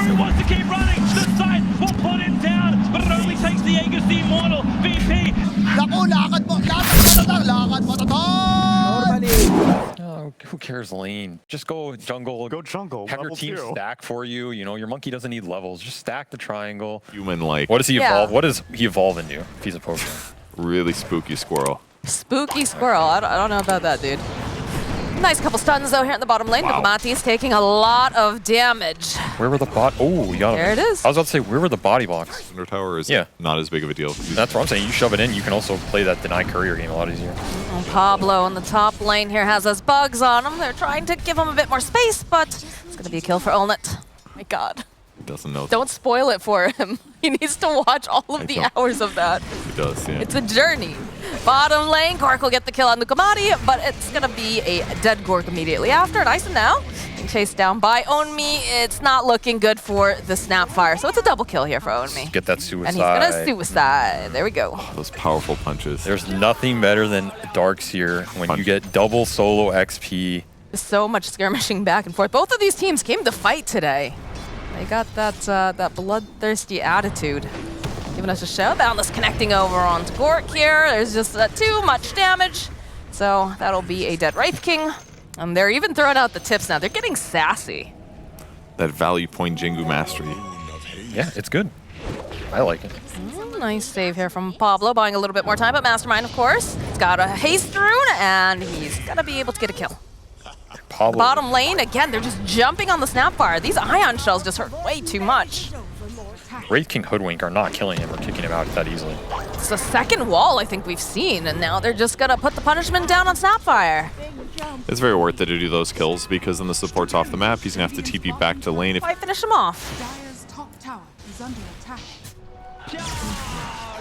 He wants to keep running. The side will put him down, but it only takes the Aegis the Immortal. VP. Naku, lakad mo to, Oh, who cares lane? Just go jungle. Go jungle. Have your level team 2. stack for you. You know, your monkey doesn't need levels. Just stack the triangle. Human-like. What does he evolve? What does he evolve into if he's a Pokemon? Really spooky squirrel. Spooky squirrel. I don't know about that, dude. Nice couple stuns though here in the bottom lane. Wow. Mati's taking a lot of damage. Where were the bot? Oh, you got him. There it is. I was about to say, where were the body blocks? Thunder Tower is Yeah. not as big of a deal. That's what I'm saying. You shove it in, you can also play that deny courier game a lot easier. Pablo in the top lane here has us bugs on him. They're trying to give him a bit more space, but it's going to be a kill for Ulnet. My God. He doesn't know. Don't spoil it for him. He needs to watch all of the hours of that. He does, yeah. It's a journey. Bottom lane, Gork will get the kill on Nukamati, but it's going to be a dead Gork immediately after. Nice and now, being chased down by Onmi. It's not looking good for the Snapfire, so it's a double kill here for Onmi. Get that suicide. And he's going to suicide. There we go. Oh, those powerful punches. There's nothing better than Darks here when you get double solo XP. So much skirmishing back and forth. Both of these teams came to fight today. They got that bloodthirsty attitude. Giving us a show. Boundless connecting over onto Gork here. There's just too much damage. So that'll be a dead Wraith King. And they're even throwing out the tips now. They're getting sassy. That value point Jingu mastery. Yeah, it's good. I like it. Nice save here from Pablo, buying a little bit more time, but Mastermind, of course. He's got a haste rune, and he's gonna be able to get a kill. Pablo. Bottom lane, again, they're just jumping on the Snapfire. These ion shells just hurt way too much. Wraith King Hoodwink are not killing him or kicking him out that easily. It's the second wall I think we've seen, and now they're just gonna put the punishment down on Snapfire. It's very worth it to do those kills because then the support's off the map. He's gonna have to TP back to lane. If Why finish him off?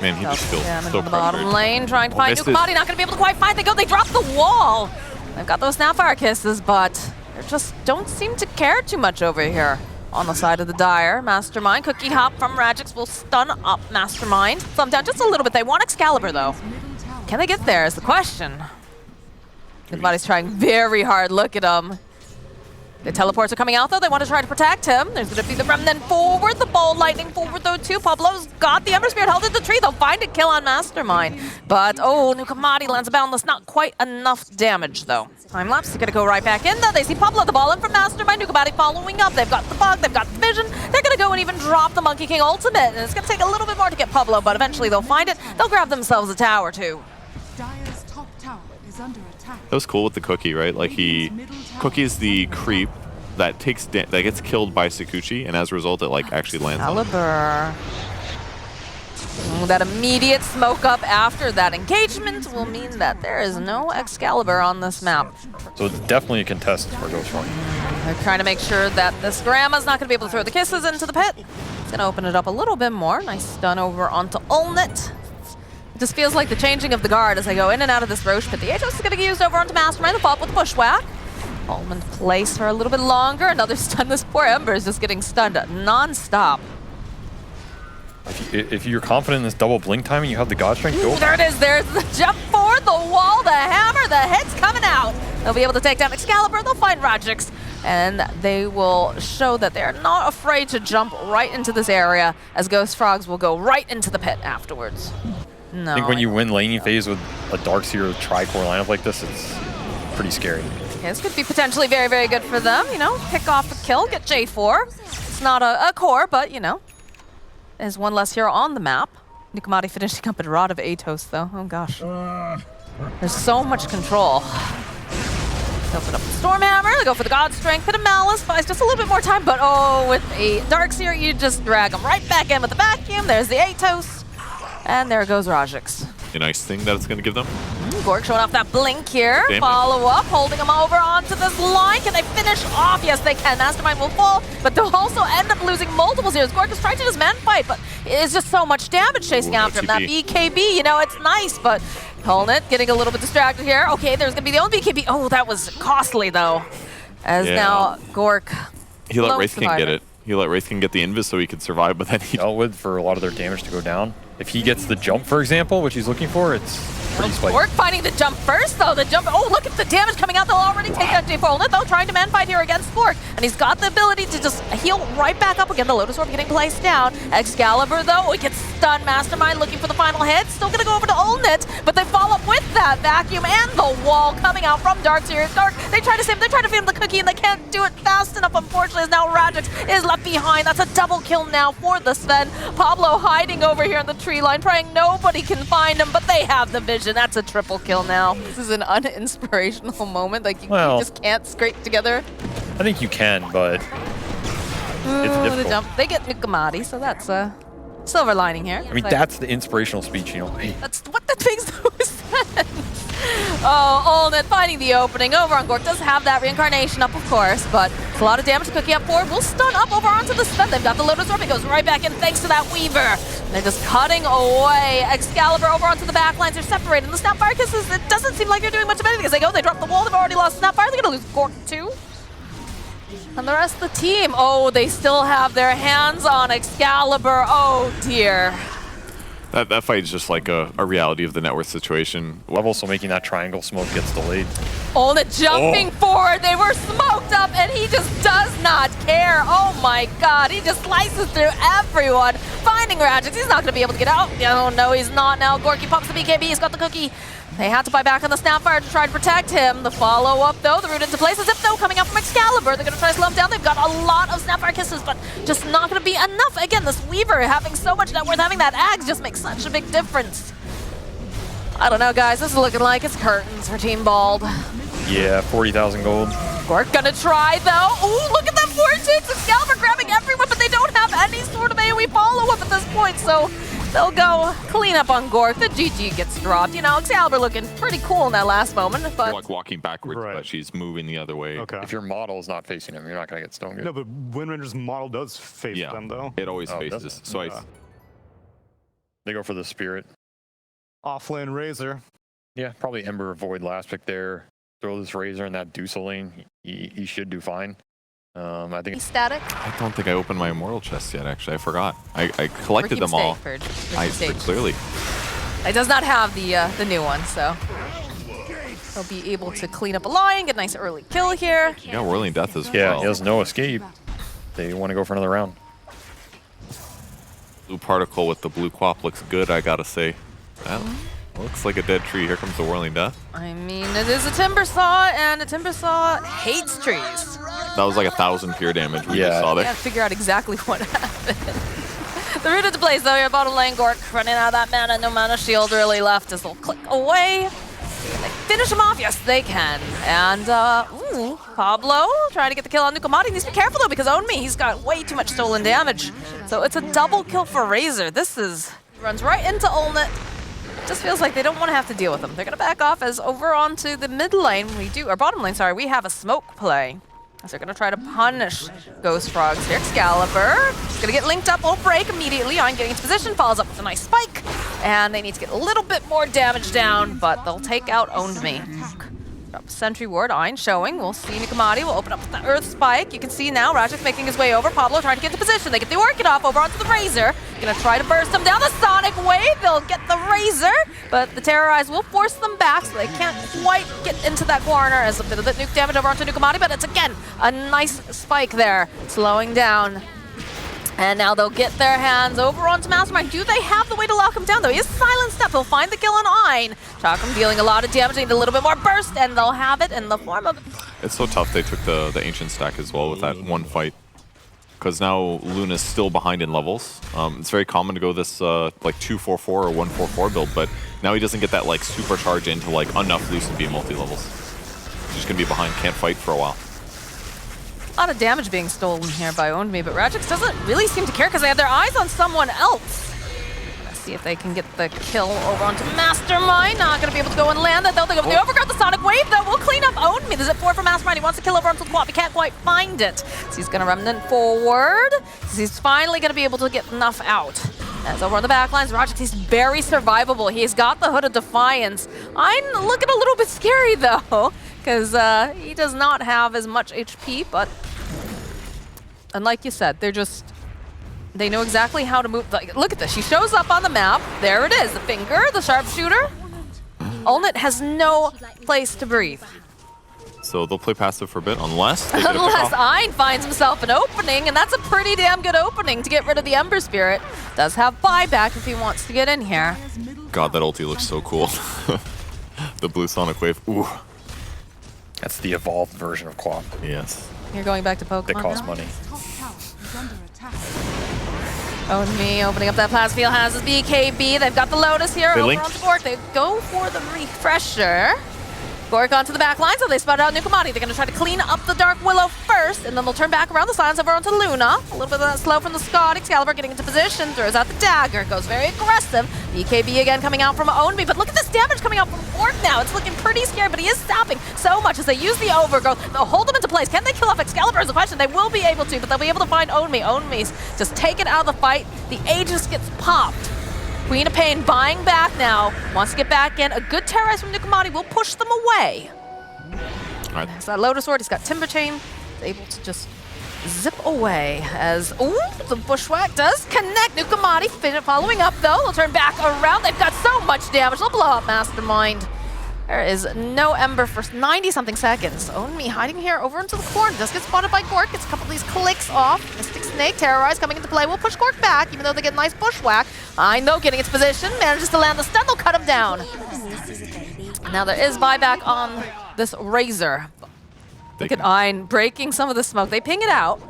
man, he just feels Damage so on the bottom pressured. lane, trying to find missed it. Nukamati, not gonna be able to quite find. They go, they drop the wall. They've got those Snapfire kisses, but they just don't seem to care too much over here. On the side of the Dire, Mastermind, Cookie Hop from Rajix will stun up Mastermind. Thumb down just a little bit. They want Excalibur though. Can they get there is the question. Nukamati's trying very hard, look at him. The teleports are coming out though, they want to try to protect him. There's gonna be the Remnant forward, the Bold Lightning forward though too. Pablo's got the Ember Spirit held in the tree, they'll find a kill on Mastermind. But oh, Nukamati lands a Boundless, not quite enough damage though. Time lapse, they're gonna go right back in though. They see Pablo, the ball in from Mastermind, Nukamati following up. They've got the bug, they've got the vision. They're gonna go and even drop the Monkey King ultimate. And it's gonna take a little bit more to get Pablo, but eventually they'll find it. They'll grab themselves a tower too. Dire's top tower is under attack. That was cool with the Cookie, right? Like Cookie's the creep that that gets killed by Sakuchi, and as a result, it like actually lands on him. Excalibur. That immediate smoke up after that engagement will mean that there is no Excalibur on this map. So it's definitely a contest for Ghost Running. They're trying to make sure that this Grandma's not going to be able to throw the kisses into the pit. It's going to open it up a little bit more. Nice stun over onto Ulnet. It just feels like the changing of the guard as they go in and out of this Roche pit. The Aegis is going to get used over onto Mastermind. The follow-up with the Bushwhack. Holman place for a little bit longer. Another stun. This poor Ember is just getting stunned non-stop. If you're confident in this double blink timing, you have the God Strength, go. There it is. There's the jump forward, the wall, the hammer, the head's coming out. They'll be able to take down Excalibur. They'll find Rajix, and they will show that they're not afraid to jump right into this area, as Ghost Frogs will go right into the pit afterwards. No. I think when you win laning phase with a Darkseer tri-core lineup like this, it's pretty scary. Yeah, this could be potentially very, very good for them. You know, pick off a kill, get J4. It's not a core, but, you know, there's one less hero on the map. Nukamati finishing up a Rod of Atos, though. Oh, gosh. There's so much control. Open up the Stormhammer, they go for the God Strength, bit of Malice, buys just a little bit more time, but oh, with a Darkseer, you just drag them right back in with the vacuum. There's the Atos, and there goes Rajix. A nice thing that it's going to give them. Gork showing off that blink here. Damn it. Follow up, holding him over onto this line. Can they finish off? Yes, they can. Mastermind will fall, but they'll also end up losing multiple zeros. Gork is trying to just man fight, but it's just so much damage chasing after him. That BKB, you know, it's nice, but Holnet getting a little bit distracted here. Okay, there's going to be the only BKB. Oh, that was costly, though. As now Gork. He let Wraith King get it. He let Wraith King get the invis so he could survive, but then he dealt with for a lot of their damage to go down. if he gets the jump, for example, which he's looking for, it's pretty spiky. Gork finding the jump first, though. The jump. Oh, look at the damage coming out. They'll already take out J4, though, trying to man fight here against Gork. And he's got the ability to just heal right back up again. The Lotus Orb getting placed down. Excalibur, though, he gets stunned. Mastermind looking for the final hit. Still going to go over to Ulnit, but they follow up with that vacuum and the wall coming out from Dark Series. Dark, they try to save him. They try to feed him the cookie, and they can't do it fast enough, unfortunately, as now Radix is left behind. That's a double kill now for the Sven. Pablo hiding over here in the tree line, praying nobody can find him, but they have the vision. That's a triple kill now. This is an uninspirational moment. Like, you just can't scrape together. I think you can, but it's difficult. The jump. They get Nukamati, so that's a silver lining here. I mean, that's the inspirational speech, you know. Hey. That's what that makes no sense. Oh, Ulnit finding the opening over on Gork. Does have that reincarnation up, of course, but it's a lot of damage to Cookie up forward. Will stun up over onto the Sven. They've got the Lotus Orb. It goes right back in thanks to that Weaver. And they're just cutting away. Excalibur over onto the back lines. They're separated. And the Snapfire Kisses, it doesn't seem like they're doing much of anything. As they go, they drop the wall. They've already lost Snapfire. They're going to lose Gork too. And the rest of the team, oh, they still have their hands on Excalibur. Oh, dear. That fight is just like a reality of the net worth situation. Level, so making that triangle smoke gets delayed. Ulnit jumping forward. They were smoked up, and he just does not care. Oh my god, he just slices through everyone. Finding Radix, he's not going to be able to get out. Oh no, he's not now. Gorky pops the BKB, he's got the cookie. They had to buy back on the Snapfire to try to protect him. The follow-up, though, the root into place. The zip, though, coming out from Excalibur. They're going to try to slow him down. They've got a lot of Snapfire Kisses, but just not going to be enough. Again, this Weaver having so much net worth, having that Axe just makes such a big difference. I don't know, guys. This is looking like it's curtains for Team Bald. Yeah, 40,000 gold. Gork gonna try, though. Ooh, look at that vortex. Excalibur grabbing everyone, but they don't have any sort of AoE follow-up at this point, so they'll go clean up on Gork. The GG gets dropped. You know, Excalibur looking pretty cool in that last moment, but You're like walking backwards, but she's moving the other way. Okay. If your model is not facing him, you're not going to get stone good. No, but Windranger's model does face them, though. It always Oh, faces. does it? So Yeah. They go for the Spirit. Offlane Razor. Yeah, probably Ember Void last pick there. Throw this Razor in that Dusa lane. He should do fine. I think he's static. I don't think I opened my Immortal chest yet, actually. I forgot. I collected them all. Clearly. It does not have the new one, so he'll be able to clean up a line, get a nice early kill here. Yeah, Whirling Death as yeah, well. he has no escape. They want to go for another round. Blue Particle with the blue quap looks good, I gotta say. That looks like a dead tree. Here comes the Whirling Death. I mean, it is a Timber Saw, and a Timber Saw hates trees. That was like 1,000 pure damage we just saw there. Can't figure out exactly what happened. The root into place, though, here, bottom lane, Gork running out of that mana. No mana shield really left as they'll click away. Can they finish him off? Yes, they can. And, ooh, Pablo trying to get the kill on Nukamati. He needs to be careful, though, because Onmi, he's got way too much stolen damage. So it's a double kill for Razor. This is... runs right into Ulnit. Just feels like they don't want to have to deal with him. They're going to back off as over onto the mid lane, or bottom lane, sorry, we have a smoke play. As they're going to try to punish Ghost Frogs here. Excalibur is going to get linked up. Will break immediately. On getting into position, follows up with a nice spike. And they need to get a little bit more damage down, but they'll take out Owned Me. Drop a Sentry Ward, Ein showing. We'll see Nukamati will open up with the Earth Spike. You can see now Rajik making his way over. Pablo trying to get into position. They get the Orchid off over onto the Razor. Gonna try to burst them down the Sonic Wave. They'll get the Razor, but the Terrorize will force them back, so they can't quite get into that corner as a bit of the nuke damage over onto Nukamati, but it's again a nice spike there, slowing down. And now they'll get their hands over onto Mastermind. Do they have the way to lock him down, though? He is Silent Step. He'll find the kill on Ein. Chakum dealing a lot of damage. They need a little bit more burst, and they'll have it in the form of... It's so tough they took the Ancient stack as well with that one fight. Because now Luna's still behind in levels. It's very common to go this like 2-4-4 or 1-4-4 build, but now he doesn't get that like supercharge into like enough Luce to be multi-levels. He's just going to be behind, can't fight for a while. A lot of damage being stolen here by Owned Me, but Rajix doesn't really seem to care because they have their eyes on someone else. Let's see if they can get the kill over onto Mastermind. Not going to be able to go and land that, though. They go for the overgrowth, the Sonic Wave, though. We'll clean up Owned Me. The Zip 4 for Mastermind. He wants to kill over onto the Quap. He can't quite find it. So he's going to Remnant forward. So he's finally going to be able to get enough out. As over on the back lines, Rajix, he's very survivable. He's got the Hood of Defiance. I'm looking a little bit scary, though, because he does not have as much HP, but... And like you said, they're They know exactly how to move. Like, look at this. She shows up on the map. There it is. The finger, the sharpshooter. Olnit has no place to breathe. So they'll play passive for a bit, unless they get a pick Unless off. Ein finds himself an opening, and that's a pretty damn good opening to get rid of the Ember Spirit. Does have buyback if he wants to get in here. God, that ulti looks so cool. The blue sonic wave. Ooh. That's the evolved version of Quap. Yes. You're going back to Pokemon That costs now? money. Top tower is under attack. Oh, me opening up that Plasma Field has his BKB. They've got the Lotus here. They Over link. onto Gork. They go for the refresher. Gork onto the back line, so they spot out Nukamati. They're going to try to clean up the Dark Willow first, and then they'll turn back around the silence over onto Luna. A little bit of that slow from the Scott. Excalibur getting into position, throws out the dagger, goes very aggressive. BKB again coming out from Ownby, but look at this damage coming out from Gork now. It's looking pretty scary, but he is stopping so much as they use the overgrowth. They'll hold him into place. Can they kill off Excalibur is the question. They will be able to, but they'll be able to find Ownby. Ownby's just taken out of the fight. The Aegis gets popped. Queen of Pain buying back now. Wants to get back in. A good terrorize from Nukamati will push them away. All right. He's got Lotus Sword, he's got Timber Chain. He's able to just zip away as, ooh, the Bushwhack does connect. Nukamati following up though. They'll turn back around. They've got so much damage. They'll blow up Mastermind. There is no Ember for 90-something seconds. Ownme hiding here over into the corner. Does get spotted by Gork. Gets a couple of these clicks off. Mystic Snake, Terrorize coming into play. Will push Gork back, even though they get a nice Bushwhack. I know getting its position. Manages to land the stun. They'll cut him down. Now there is buyback on this Razor. Look at Ein breaking some of the smoke. They ping it out.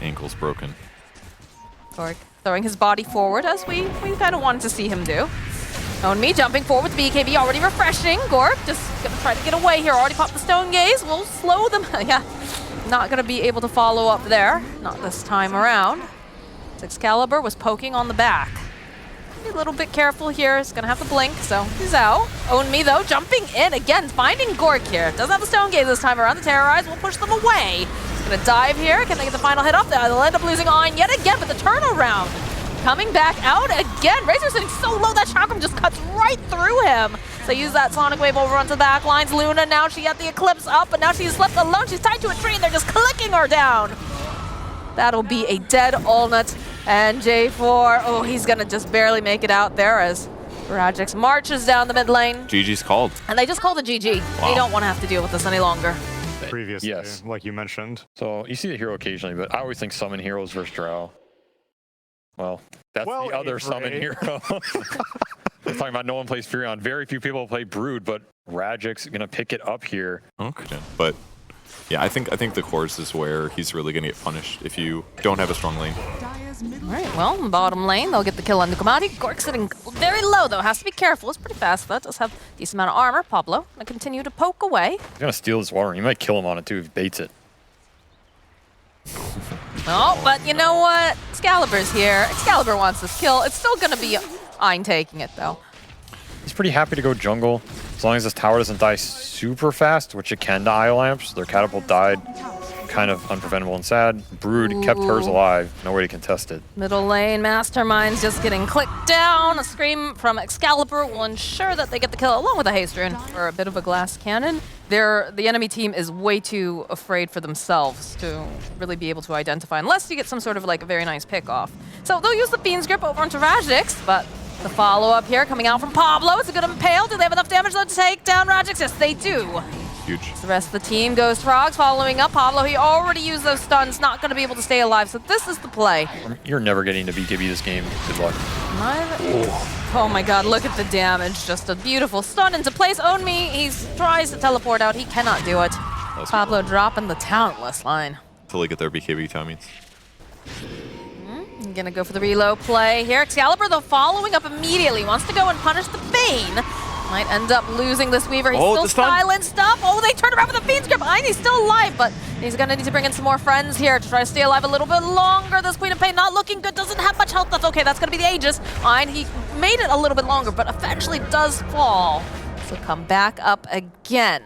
Ankle's broken. Gork throwing his body forward as we kind of wanted to see him do. Ownme jumping forward with BKB already refreshing. Gork just gonna try to get away here. Already popped the Stone Gaze. We'll slow them. Yeah, not gonna be able to follow up there. Not this time around. Excalibur was poking on the back. Be a little bit careful here. He's gonna have to blink, so he's out. Ownme though, jumping in again, finding Gork here. Doesn't have the Stone Gaze this time around. The Terrorize will push them away. He's gonna dive here. Can they get the final hit off? They'll end up losing on yet again, but the turnaround coming back out again. Razor sitting so low that chakram just cuts right through him. So use that Sonic Wave over onto the back lines. Luna now she got the Eclipse up, but now she's left alone. She's tied to a tree and they're just clicking her down. That'll be a dead Olnut. And J4, oh, he's gonna just barely make it out there as Rajix marches down the mid lane. GG's called. And they just called a GG. Wow. They don't want to have to deal with this any longer. Previously, Yes. like you mentioned. So you see the hero occasionally, but I always think summon heroes versus Drow. Well, that's the other summon hero. We're talking about no one plays Furion. Very few people play Brood, but Rajic's gonna pick it up here. Okay. But yeah, I think the course is where he's really gonna get punished if you don't have a strong lane. Dire's middle All right, well, bottom lane, they'll get the kill on Nukamati. Gork sitting very low, though. Has to be careful. It's pretty fast, though. It does have a decent amount of armor. Pablo gonna continue to poke away. He's gonna steal this water, and you might kill him on it too if he baits it. Oh, but you know what? Excalibur's here. Excalibur wants this kill. It's still gonna be Ein taking it, though. He's pretty happy to go jungle, as long as this tower doesn't die super fast, which it can to Eye Lamps. Their catapult died, kind of unpreventable and sad. Brood kept hers alive, no way to contest it. Middle lane, Mastermind's just getting clicked down. A scream from Excalibur will ensure that they get the kill, along with a haste rune for a bit of a glass cannon. The enemy team is way too afraid for themselves to really be able to identify, unless you get some sort of like a very nice pick off. So they'll use the Fiend's Grip over onto Rajix, but the follow-up here coming out from Pablo. It's a good impale. Do they have enough damage though to take down Rajix? Yes, they do. Huge. The rest of the team goes Frogs following up. Pablo, he already used those stuns, not going to be able to stay alive, so this is the play. You're never getting to BKB this game. Good luck. Oh my god, look at the damage. Just a beautiful stun into place. Ownme, he tries to teleport out. He cannot do it. Pablo dropping the talentless line. Until they get their BKB timings. I'm gonna go for the reload play here. Excalibur, though, following up immediately. Wants to go and punish the Bane. Might end up losing this Weaver. He's still silenced up. Oh, they turn around with the Fiend's Grip. He's still alive, but he's gonna need to bring in some more friends here to try to stay alive a little bit longer. This Queen of Pain not looking good. Doesn't have much health left. Okay, that's gonna be the Aegis. He made it a little bit longer, but eventually does fall. So come back up again.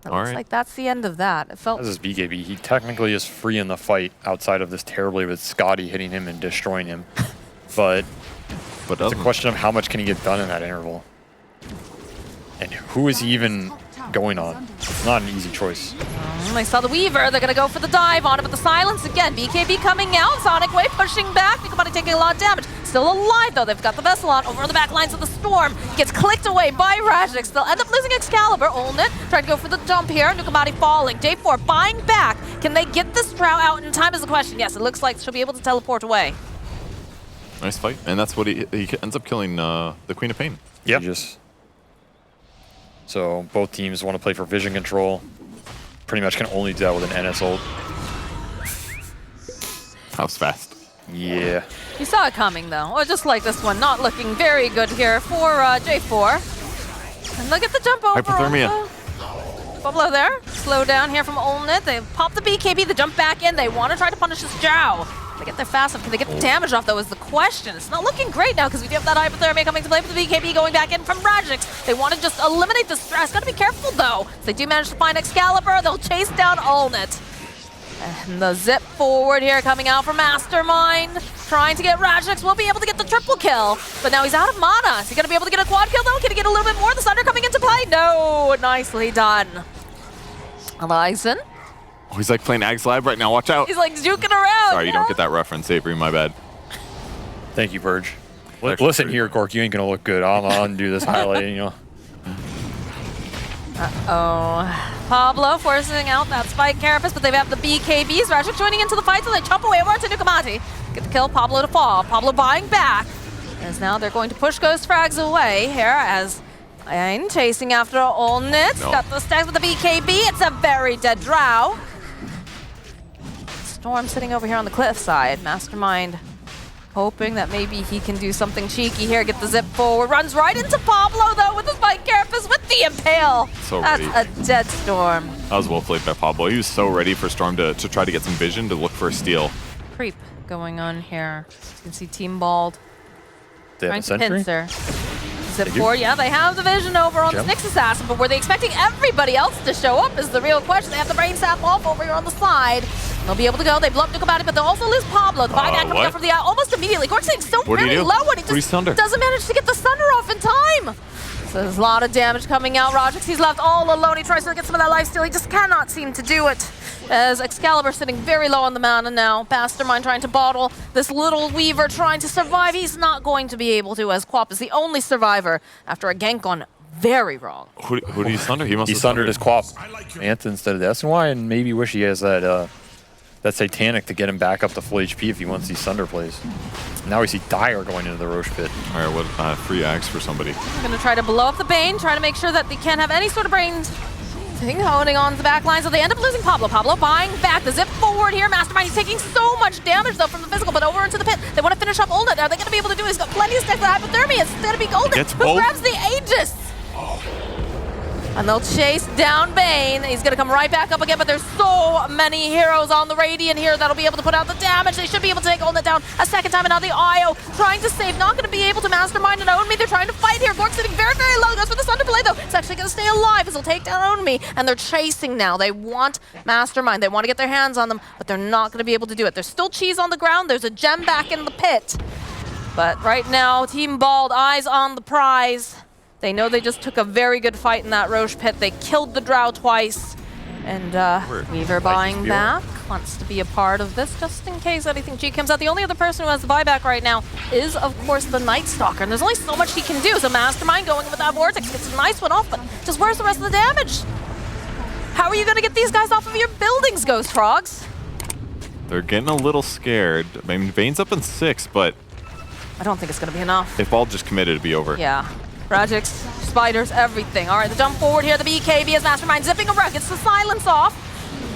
Looks like that's the end of that. It felt As his BKB, he technically is free in the fight outside of this terribly with Scotty hitting him and destroying him. But it's a question of how much can he get done in that interval. And who is he even going on. It's not an easy choice. They saw the Weaver. They're going to go for the dive on it, but the silence again. BKB coming out. Sonic Wave pushing back. Nukamati taking a lot of damage. Still alive, though. They've got the vessel on over the back lines of the Storm. Gets clicked away by Rajix. They'll end up losing Excalibur. Olnit trying to go for the jump here. Nukamati falling. J4 buying back. Can they get this Drow out in time is the question. Yes, it looks like she'll be able to teleport away. Nice fight. And that's what he ends up killing the Queen of Pain. Yeah. So both teams want to play for vision control. Pretty much can only do that with an NS ult. That was fast. Yeah. You saw it coming, though. Or just like this one, not looking very good here for J4. And look at the jump over. Hypothermia. Pablo there. Slow down here from Olnit. They pop the BKB, they jump back in. They want to try to punish this Drow. They get there fast enough. Can they get the damage off, though, is the question. It's not looking great now because we do have that hypothermia coming to play with the BKB going back in from Rajix. They want to just eliminate the stress. Got to be careful, though. If they do manage to find Excalibur, they'll chase down Olnit. And the zip forward here coming out from Mastermind. Trying to get Rajix. Will be able to get the triple kill. But now he's out of mana. Is he going to be able to get a quad kill, though? Can he get a little bit more? The Thunder coming into play? No. Nicely done. Elizen. Oh, he's like playing Ags Live right now. Watch out. He's like juking around. Sorry, you don't get that reference, Avery. My bad. Thank you, Purge. Listen here, Gork. You ain't going to look good. I'm going to undo this highlight, you know. Uh-oh. Pablo forcing out that spike carapace, but they have the BKBs. Rajix joining into the fight, so they chop away over to Nukamati. Get the kill, Pablo to fall. Pablo buying back. As now they're going to push Ghost Frags away here as Ayn chasing after Olnit. No. Got the stacks with the BKB. It's a very dead Drow. Storm sitting over here on the cliff side. Mastermind hoping that maybe he can do something cheeky here. Get the zip forward. Runs right into Pablo, though, with the spike carapace with the impale. So That's ready. a dead Storm. That was well played by Pablo. He was so ready for Storm to try to get some vision to look for a steal. Creep going on here. You can see Team Bald They have trying a to sentry? pincer. Zip forward, yeah, they have the vision over on Jump. the Nyx Assassin, but were they expecting everybody else to show up is the real question. They have the brain sap off over here on the side. They'll be able to go. They blow up Nukamati, but they'll also lose Pablo. The buyback coming what? up from the almost immediately. Gork's saying so What do you very do? low, and he What do you just sunder? doesn't manage to get the Sunder off in time. So there's a lot of damage coming out. Rajix, he's left all alone. He tries to get some of that lifesteal. He just cannot seem to do it. As Excalibur sitting very low on the mana now. Mastermind trying to bottle this little Weaver, trying to survive. He's not going to be able to, as Quap is the only survivor after a gank gone very wrong. Who did he sunder? He must He have sundered his Quap Anth instead of the SNY, and maybe wish he has that Satanic to get him back up to full HP if he wants these Sunder plays. Now we see Dire going into the Roche pit. All right, what free axe for somebody? I'm going to try to blow up the Bane, try to make sure that they can't have any sort of brains thing holding on to the back line, so they end up losing Pablo. Pablo buying back the zip forward here. Mastermind, he's taking so much damage, though, from the physical, but over into the pit. They want to finish up Olnit. Are they going to be able to do it? He's got plenty of stacks of hypothermia. It's going to be Golden, Gets who both. grabs the Aegis. And they'll chase down Bane. He's going to come right back up again, but there's so many heroes on the Radiant here that'll be able to put out the damage. They should be able to take Olnit down a second time, and now the Io trying to save. Not going to be able to Mastermind and Onmi. They're trying to fight here. Gork sitting very, very low. Goes for the Sunder play, though. It's actually going to stay alive as he'll take down Onmi. And they're chasing now. They want Mastermind. They want to get their hands on them, but they're not going to be able to do it. There's still cheese on the ground. There's a gem back in the pit. But right now, Team Bald, eyes on the prize. They know they just took a very good fight in that Roche pit. They killed the Drow twice. And Weaver buying back. Wants to be a part of this just in case anything G comes out. The only other person who has the buyback right now is, of course, the Night Stalker. And there's only so much he can do. So Mastermind going with that Vortex gets a nice one off, but just where's the rest of the damage? How are you going to get these guys off of your buildings, Ghost Frogs? They're getting a little scared. I mean, Vane's up in 6, but I don't think it's going to be enough. if Bald just committed, it'd be over. Yeah. Rajix, spiders, everything. All right, the jump forward here, the BKB as Mastermind zipping around, gets the silence off.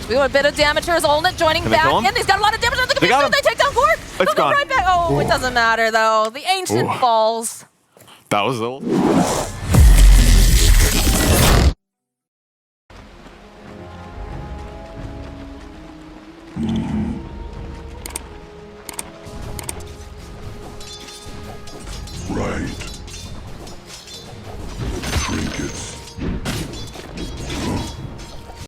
We want a bit of damage here as Olnit joining Can they kill back him? in. He's got a lot of damage on the They got computer. him. They take down Gork. It's They'll go gone. right back. Oh, it doesn't matter though. The ancient Ooh. falls. That was ill. Right.